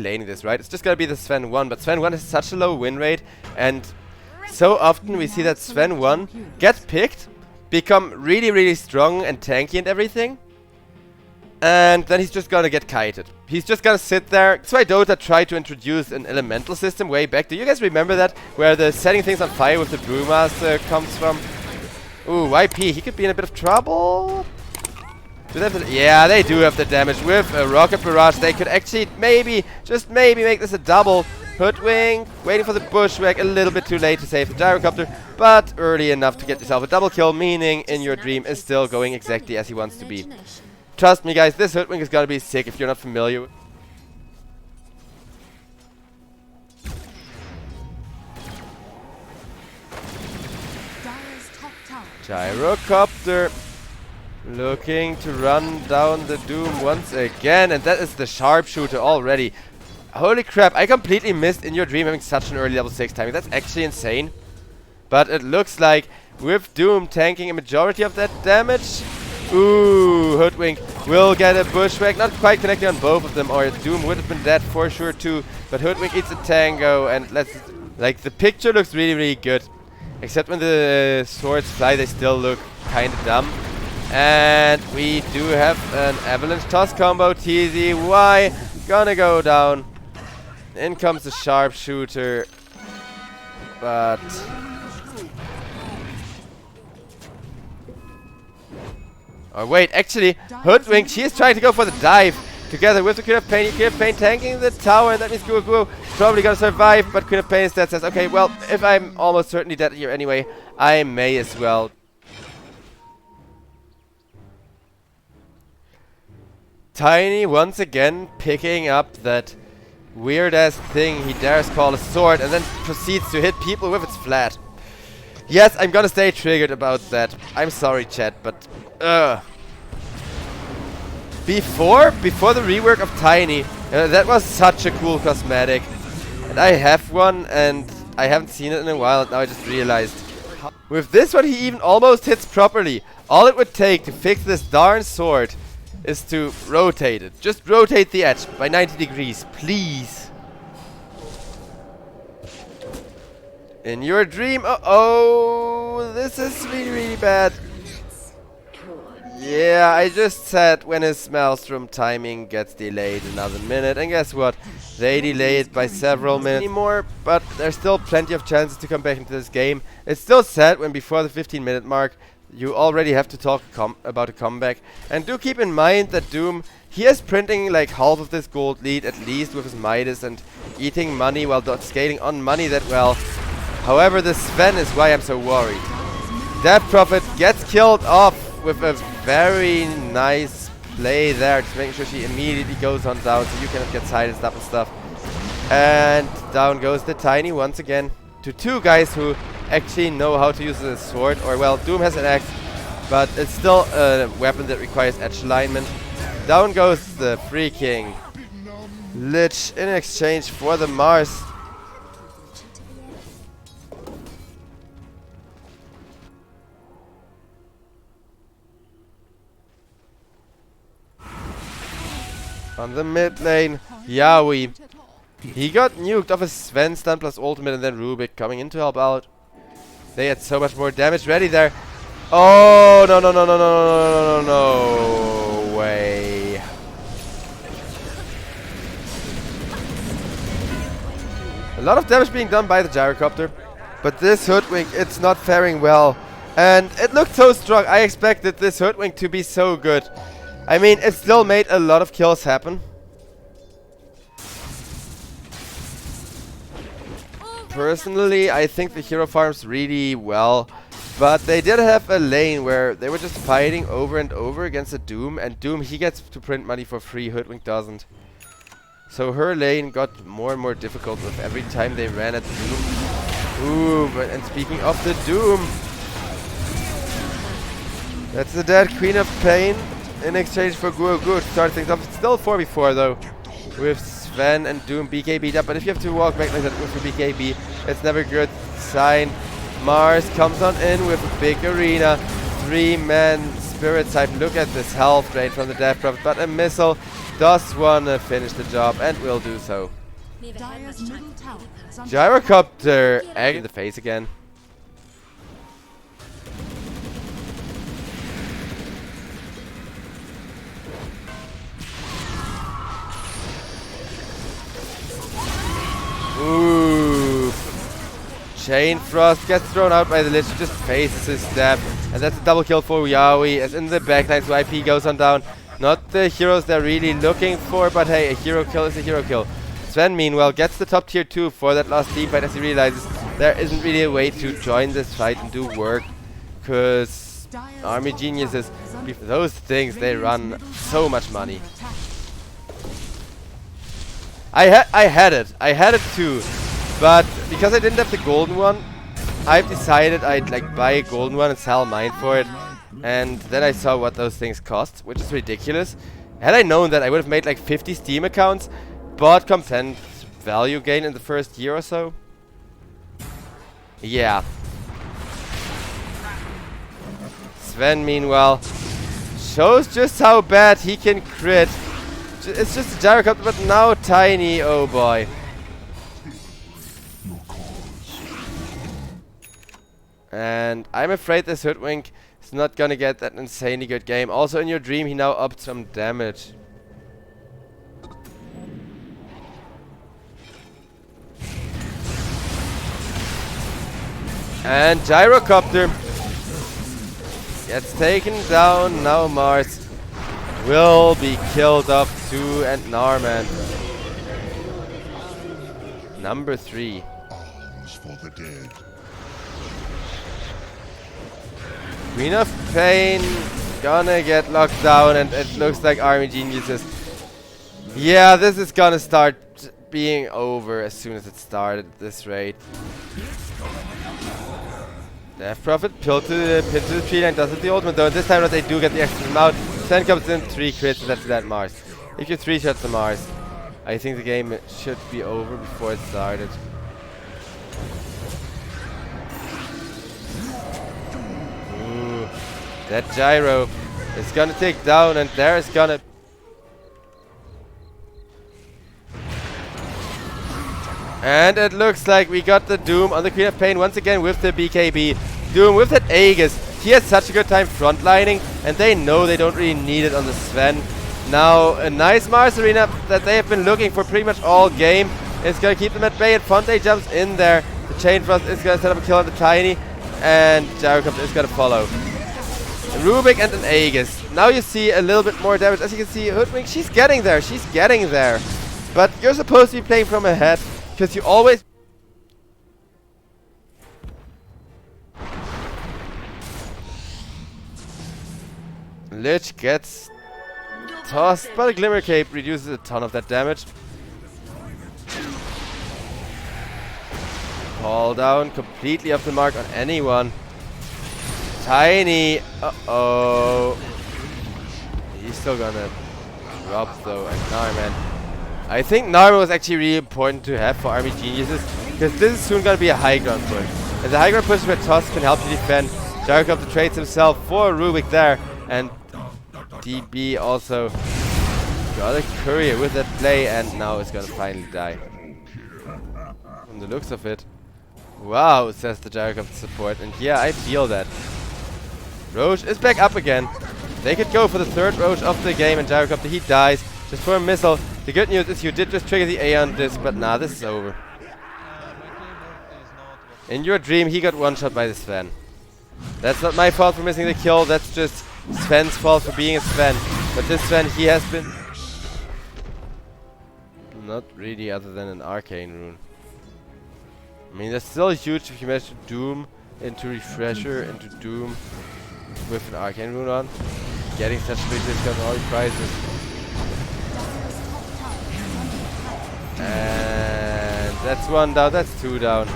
Laning this, right? It's just gonna be the Sven 1, but Sven 1 has such a low win rate, and so often we see that Sven 1 gets picked, become really strong and tanky and everything, and then he's just gonna get kited. He's just gonna sit there. That's why Dota tried to introduce an elemental system way back. Do you guys remember that? Where the setting things on fire with the Brumas comes from? Ooh, YP, he could be in a bit of trouble. Do they have the, yeah, they do have the damage. With a Rocket Barrage, they could actually maybe, just maybe make this a double. Hoodwink, waiting for the bushwhack, a little bit too late to save the gyrocopter, but early enough to get yourself a double kill, meaning In Your Dream is still going exactly as he wants to be. Trust me guys, this Hoodwink is gonna be sick if you're not familiar. Gyrocopter looking to run down the Doom once again, and that is the sharpshooter already. Holy crap, I completely missed In Your Dream having such an early level 6 timing. That's actually insane. But it looks like with Doom tanking a majority of that damage. Ooh, Hoodwink will get a bushwhack. Not quite connecting on both of them, or Doom would have been dead for sure too. But Hoodwink eats a tango, and the picture looks really good. Except when the swords fly, they still look kinda dumb. And we do have an avalanche toss combo. TZY gonna go down. In comes the sharpshooter. But oh wait, actually Hoodwink, she is trying to go for the dive together with the Queen of Pain. Queen of Pain tanking the tower, and that means Guo probably gonna survive, but Queen of Pain instead says, okay, well, if I'm almost certainly dead here anyway, I may as well. Tiny once again picking up that weird ass thing he dares call a sword, and then proceeds to hit people with its flat. Yes, I'm gonna stay triggered about that. I'm sorry chat, but before the rework of Tiny, that was such a cool cosmetic, and I have one and I haven't seen it in a while, and now I just realized. With this one he even almost hits properly. All it would take to fix this darn sword is to rotate it. Just rotate the edge by 90 degrees, please. In Your Dream, uh-oh, this is really bad. Yeah, I just said when his Maelstrom timing gets delayed another minute, and guess what? They delay it by several minutes anymore, but there's still plenty of chances to come back into this game. It's still sad when before the 15-minute mark you already have to talk about a comeback. And do keep in mind that Doom, he is printing like half of this gold lead at least with his Midas and eating money while not scaling on money that well. However, the Sven is why I'm so worried. Death Prophet gets killed off with a very nice play there, just making sure she immediately goes on down so you cannot get sided up and stuff. And down goes the Tiny once again to two guys who actually know how to use the sword, or well, Doom has an axe, but it's still a weapon that requires edge alignment. Down goes the freaking Lich in exchange for the Mars. On the mid lane, Yaoi. He got nuked off his Sven stun plus ultimate, and then Rubik coming in to help out. They had so much more damage ready there. Oh, no way. A lot of damage being done by the gyrocopter, but this Hoodwink, it's not faring well. And it looked so strong. I expected this Hoodwink to be so good. I mean, it still made a lot of kills happen. Personally, I think the hero farms really well, but they did have a lane where they were just fighting over and over against a Doom, and Doom, he gets to print money for free, Hoodwink doesn't. So her lane got more and more difficult with every time they ran at the Doom. Ooh, and speaking of the Doom, that's the dead Queen of Pain in exchange for Guo to start things off. It's still 4v4 though, with Sven and Doom BKB'd up, but if you have to walk back like that with a BKB, it's never a good sign. Mars comes on in with a big arena, 3-man Spirit side. Look at this health drain from the Death Prophet, but a missile does wanna finish the job and will do so. Gyrocopter egg in the face again. Ooh. Chain Frost gets thrown out by the Lich, just faces his stab. And that's a double kill for Yaoi, as in the backline, so IP goes on down. Not the heroes they're really looking for, but hey, a hero kill is a hero kill. Sven, meanwhile, gets the top tier 2 for that last team fight as he realizes there isn't really a way to join this fight and do work. Because army geniuses, those things, they run so much money. I had it too, but because I didn't have the golden one, I've decided I'd like buy a golden one and sell mine for it. And then I saw what those things cost, which is ridiculous. Had I known that, I would have made like 50 Steam accounts, bought content value gain in the first year or so. Yeah. Sven, meanwhile, shows just how bad he can crit. It's just a gyrocopter, but now tiny. Oh boy. And I'm afraid this Hoodwink is not gonna get that insanely good game. Also, in your dream, he now upped some damage. And Gyrocopter gets taken down. Now Mars will be killed off too, and Narman. Number 3. Arms for the dead. Queen of Pain gonna get locked down, and it looks like Army Geniuses. Yeah, this is gonna start being over as soon as it started at this rate. Death Prophet pin to the tree line, does it the ultimate though, and this time they do get the extra amount. Then comes in 3 crits, and that's that Mars. If you 3 shots the Mars, I think the game should be over before it started. Ooh, that gyro is gonna take down, and there is gonna... And it looks like we got the Doom on the Queen of Pain once again with the BKB. Doom with that Aegis. He has such a good time frontlining, and they know they don't really need it on the Sven. Now, a nice Mars Arena that they have been looking for pretty much all game is going to keep them at bay, and Fonte jumps in there. The Chain Frost is going to set up a kill on the Tiny, and Gyrocopter is going to follow. A Rubik and an Aegis. Now you see a little bit more damage. As you can see, Hoodwink, she's getting there. She's getting there. But you're supposed to be playing from ahead, because you always... Lich gets tossed, but a Glimmer Cape reduces a ton of that damage. Fall down, completely off the mark on anyone. Tiny, uh-oh. He's still gonna drop though, and Narman. I think Narman was actually really important to have for Army Geniuses, because this is soon gonna be a high ground push. And the high ground push where Toss can help you defend. Gyrocopter trades himself for a Rubik there, and DB also got a courier with that play, and now it's gonna finally die. From the looks of it. Wow, says the Gyrocopter support, and yeah, I feel that. Roche is back up again. They could go for the 3rd Roche of the game, and Gyrocopter, he dies just for a missile. The good news is you did just trigger the Aeon disc, but nah, this is over. In your dream, he got one-shot by the Sven. That's not my fault for missing the kill, that's just Sven's fault for being a Sven. But this Sven, he has been... not really, other than an Arcane Rune. I mean, that's still huge if you manage to Doom into Refresher, into Doom with an Arcane Rune on. Getting such a big discount on all the prizes. And that's 1 down, that's 2 down.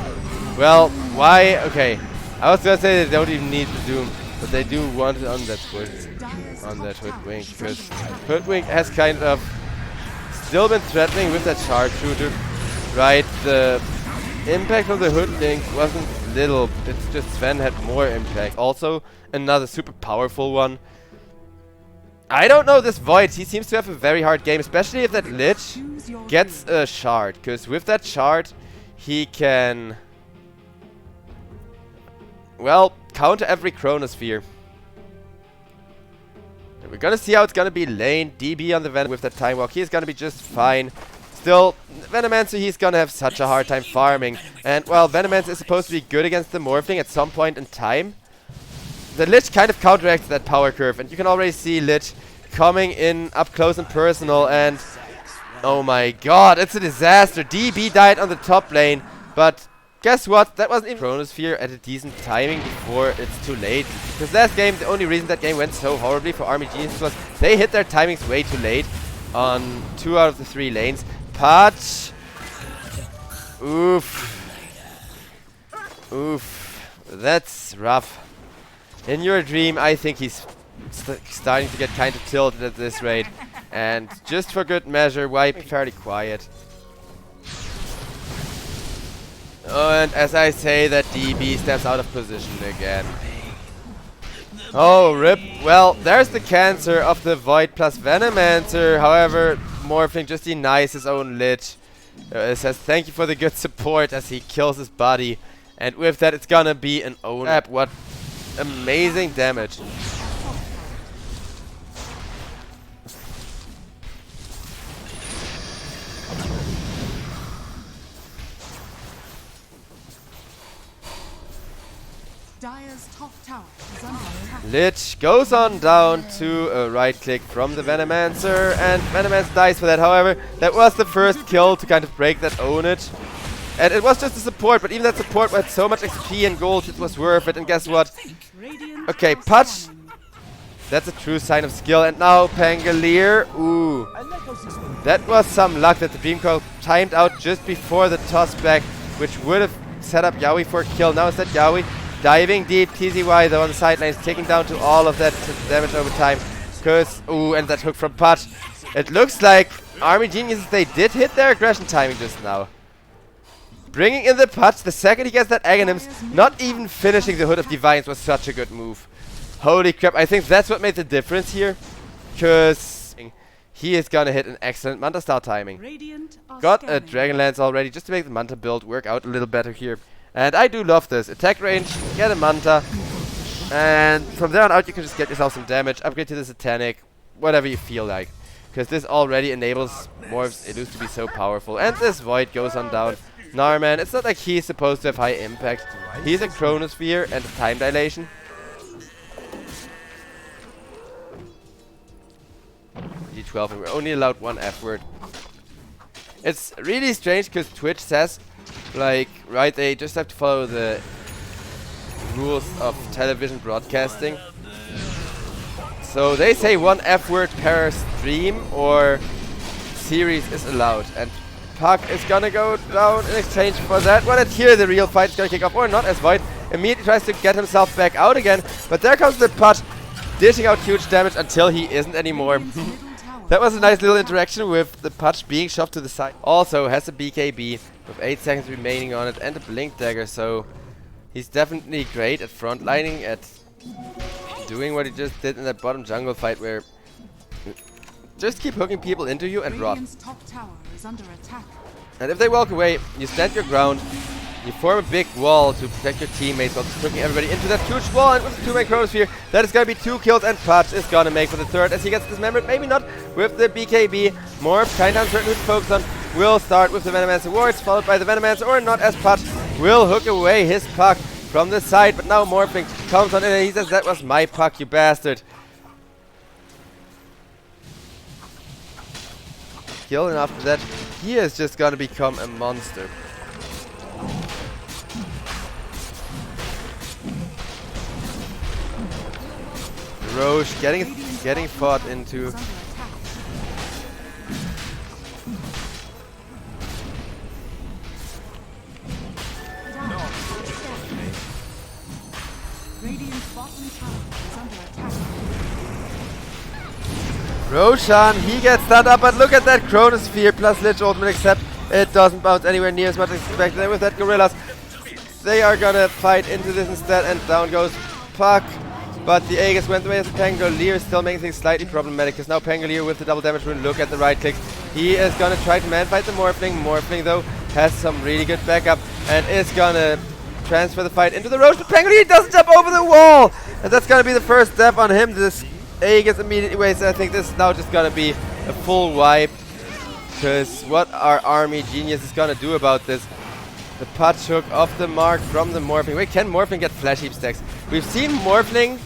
Well, why? Okay. I was gonna say they don't even need the Doom, but they do want it on that Hoodwink, because Hoodwink has kind of still been threatening with that sharpshooter, right? The impact of the Hoodwink wasn't little, it's just Sven had more impact. Also, another super powerful one. I don't know this Void. He seems to have a very hard game, especially if that Lich gets a shard. Because with that shard, he can, well, counter every Chronosphere. And we're gonna see how it's gonna be lane. DB on the Venom with that Time Walk. He's gonna be just fine. Still, Venomancer, he's gonna have such a hard time farming. And while Venomancer is supposed to be good against the Morphling at some point in time, the Lich kind of counteracts that power curve. And you can already see Lich coming in up close and personal. And oh my god, it's a disaster. DB died on the top lane. But guess what? That wasn't even Chronosphere at a decent timing before it's too late. Because last game, the only reason that game went so horribly for Army Geniuses was they hit their timings way too late on 2 out of the 3 lanes. Patch. Oof. Oof. That's rough. In your dream, I think he's starting to get kind of tilted at this rate. And just for good measure, wipe fairly quiet. Oh, and as I say, that DB steps out of position again. Oh, rip. Well, there's the cancer of the Void plus Venomancer. However, Morphling just denies his own Lich. It says thank you for the good support as he kills his body. And with that, it's gonna be an own app. What amazing damage. Dire's top tower is under attack. Lich goes on down to a right click from the Venomancer, and Venomancer dies for that. However, that was the first kill to kind of break that ownage. And it was just a support, but even that support had so much XP and gold, it was worth it. And guess what? Okay, Patch. That's a true sign of skill. And now Pangolier. Ooh. That was some luck that the Beam Coil timed out just before the toss back, which would have set up Yaoi for a kill. Now instead Yaoi diving deep. TZY though on the side lanes, taking down to all of that damage over time. Cause, ooh, and that hook from Patch. It looks like Army Geniuses, they did hit their aggression timing just now. Bringing in the Patch, the second he gets that Aghanims, not even finishing the Hood of Divines was such a good move. Holy crap, I think that's what made the difference here. Cause he is gonna hit an excellent Manta style timing. Got a Dragonlance already just to make the Manta build work out a little better here. And I do love this. Attack range, get a Manta. And from there on out you can just get yourself some damage, upgrade to the Satanic, whatever you feel like. Because this already enables Morph's Illus to be so powerful. And this Void goes on down. Narman, it's not like he's supposed to have high impact. He's a Chronosphere and a time dilation. D12, and we're only allowed 1 F word. It's really strange because Twitch says, like, right, they just have to follow the rules of television broadcasting. So they say 1 F word per stream or series is allowed. And Puck is gonna go down in exchange for that. Well, and here the real fight is gonna kick off, or not, as Void immediately tries to get himself back out again. But there comes the Patch, dishing out huge damage until he isn't anymore. That was a nice little interaction with the Patch being shoved to the side. Also has a BKB with 8 seconds remaining on it and a Blink Dagger, so he's definitely great at frontlining, at doing what he just did in that bottom jungle fight where just keep hooking people into you and rot. And if they walk away, you stand your ground, you form a big wall to protect your teammates while just hooking everybody into that huge wall, and with the 2-man Chronosphere, that is gonna be 2 kills, and Patch is gonna make for the 3rd as he gets dismembered. Maybe not with the BKB. More kinda uncertain who to focus on. Will start with the Venomancer wards, followed by the Venomancer, or not, as Patch will hook away his Puck from the side, but now Morphling comes on in and he says, that was my Puck, you bastard. Kill, and after that, he is just gonna become a monster. Roche getting fought into. Roshan, he gets stunned up, but look at that Chronosphere plus Lich ultimate, except it doesn't bounce anywhere near as much as expected. And with that Gorillas, they are gonna fight into this instead, and down goes Puck. but the Aegis went away as Pangolier, still making things slightly problematic, because now Pangolier with the double damage rune, look at the right clicks. He is gonna try to man-fight the Morphling. Morphling, though, has some really good backup, and is gonna transfer the fight into the Roche, but Pangolier doesn't jump over the wall! And that's gonna be the first step on him. This Aegis immediately wastes, and I think this is now just gonna be a full wipe. Because what our army genius is gonna do about this? The punch hook off the mark from the Morphling. Wait, can Morphling get flash heap stacks? We've seen Morphling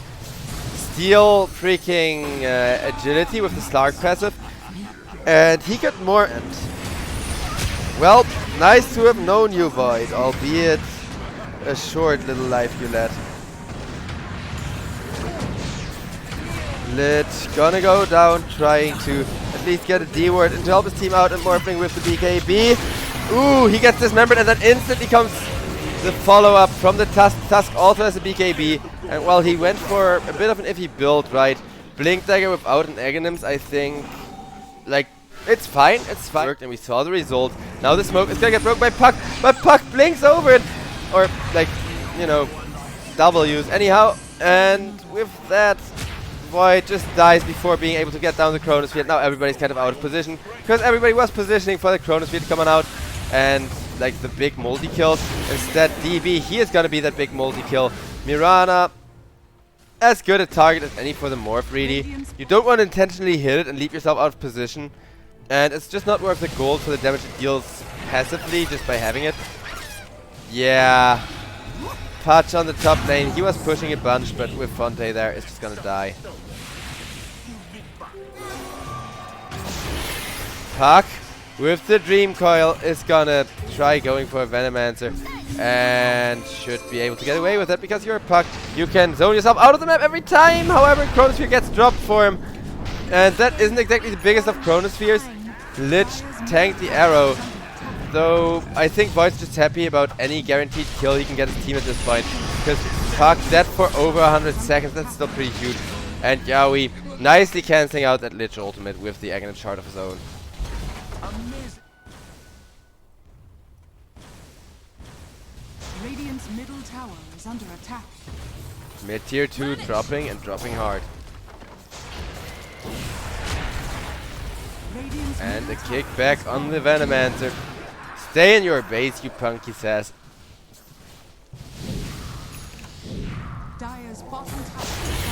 steal freaking agility with the Slark passive. And he got more. And well, nice to have known you, Void, albeit a short little life you led. Lich gonna go down, trying to at least get a D word and to help his team out, and Morphling with the BKB. Ooh, he gets dismembered, and then instantly comes the follow-up from the Tusk. Tusk also has a BKB, and well, he went for a bit of an iffy build, right? Blink Dagger without an Aghanims, I think, like, it's fine, it's fine. And we saw the result. Now the smoke is gonna get broken by Puck, but Puck blinks over it, or like, you know, W's anyhow, and with that, Void just dies before being able to get down the Chronosphere. Now everybody's kind of out of position, because everybody was positioning for the Chronosphere to come on out, and like the big multi-kills. Instead, DB, he is gonna be that big multi-kill. Mirana, as good a target as any for the Morph, really. You don't want to intentionally hit it and leave yourself out of position, and it's just not worth the gold for the damage it deals passively just by having it. Yeah. Patch on the top lane, he was pushing a bunch, but with Fonte there, it's just gonna die. Puck with the Dream Coil is gonna try going for a Venomancer and should be able to get away with it, because you're a Puck. You can zone yourself out of the map every time. However, Chronosphere gets dropped for him, and that isn't exactly the biggest of Chronospheres. Lich tanked the arrow, though I think Void's just happy about any guaranteed kill he can get his team at this point, because Puck dead for over 100 seconds, that's still pretty huge. And Yaoi nicely cancelling out that Lich ultimate with the Aghanim shard of his own. Radiant's middle tower is under attack. Mid tier 2 dropping and dropping hard. Radiant's And a middle tower kickback is on the under Venomancer. Stay in your base, you punk, he says. Dire's bottom tower is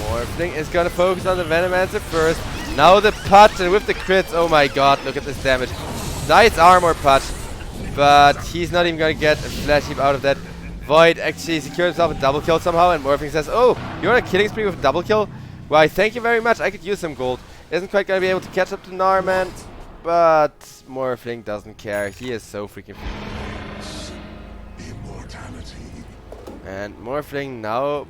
under Morphling is gonna focus on the Venomancer first. Now the Patch, and with the crits, oh my god, look at this damage. Nice armor Patch, but he's not even gonna get a flash heap out of that. Void actually secured himself a double kill somehow, and Morphling says, oh, you're on a killing spree with a double kill? Why, thank you very much, I could use some gold. Isn't quite gonna be able to catch up to Narman, but Morphling doesn't care. He is so freaking Immortality. And Morphling now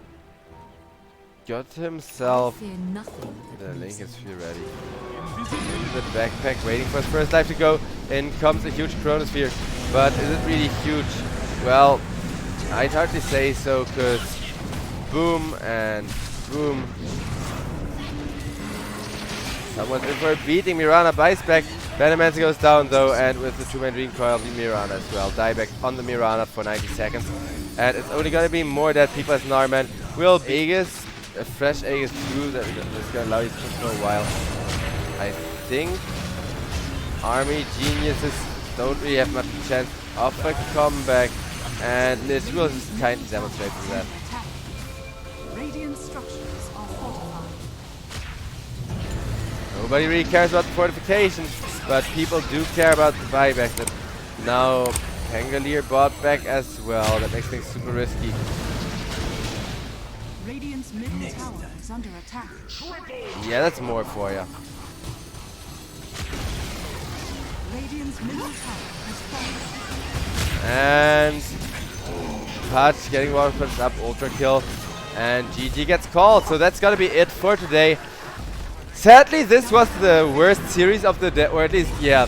got himself the Link is feel ready. In the backpack, waiting for his first life to go. In comes a huge Chronosphere, but is it really huge? Well, I'd hardly say so, cause boom and boom. Someone's in for a beating. Mirana buys back. Venomancer goes down though, and with the 2-man Dream Coil, the Mirana as well. Dieback on the Mirana for 90 seconds. And it's only gonna be more dead people as Narman will Aegis. A fresh Aegis 2 that is gonna allow you to push for a while. I think army geniuses don't really have much chance of a comeback, and Lich will just kind of demonstrate that. attack. Radiant structures are fortified. Nobody really cares about the fortifications, but people do care about the buyback that now Pangolier bought back as well. That makes things super risky. Radiant's middle tower is under attack. Yeah, that's more for ya. Radiant's middle tower has fallen. And Patch getting one punch up, ultra kill, and GG gets called. So that's gonna be it for today. Sadly, this was the worst series of the day, or at least, yeah.